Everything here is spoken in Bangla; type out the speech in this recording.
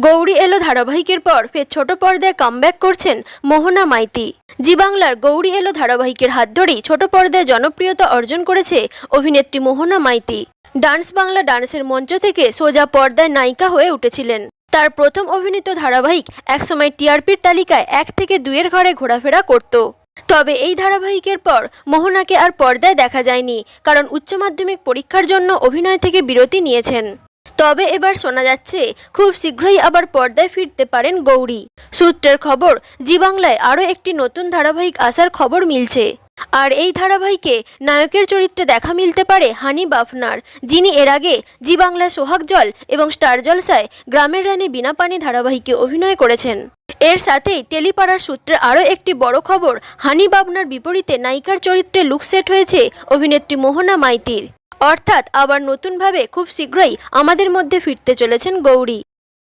গৌরী এলো ধারাবাহিকের পর ফের ছোট পর্দায় কামব্যাক করছেন মোহনা মাইতি। জি বাংলার গৌরী এলো ধারাবাহিকের হাত ধরেই ছোট পর্দায় জনপ্রিয়তা অর্জন করেছে অভিনেত্রী মোহনা মাইতি। ডান্স বাংলা ডান্সের মঞ্চ থেকে সোজা পর্দায় নায়িকা হয়ে উঠেছিলেন। তার প্রথম অভিনীত ধারাবাহিক একসময় টিআরপির তালিকায় 1 থেকে 2 এর ঘরে ঘোরাফেরা করত। তবে এই ধারাবাহিকের পর মোহনাকে আর পর্দায় দেখা যায়নি, কারণ উচ্চ মাধ্যমিক পরীক্ষার জন্য অভিনয় থেকে বিরতি নিয়েছেন। তবে এবার শোনা যাচ্ছে খুব শীঘ্রই আবার পর্দায় ফিরতে পারেন গৌরী। সূত্রের খবর, জি বাংলায় আরও একটি নতুন ধারাবাহিক আসার খবর মিলছে। আর এই ধারাবাহিকে নায়কের চরিত্রে দেখা মিলতে পারে হানি বাফনার, যিনি এর আগে জি বাংলায় সোহাগ জল এবং স্টার জলসায় গ্রামের রানী বিনা পানি ধারাবাহিকে অভিনয় করেছেন। এর সাথেই টেলিপাড়ার সূত্রে আরও একটি বড় খবর, হানি বাফনার বিপরীতে নায়িকার চরিত্রে লুক সেট হয়েছে অভিনেত্রী মোহনা মাইতির। অর্থাৎ আবার নতুনভাবে খুব শীঘ্রই আমাদের মধ্যে ফিরতে চলেছেন গৌরী।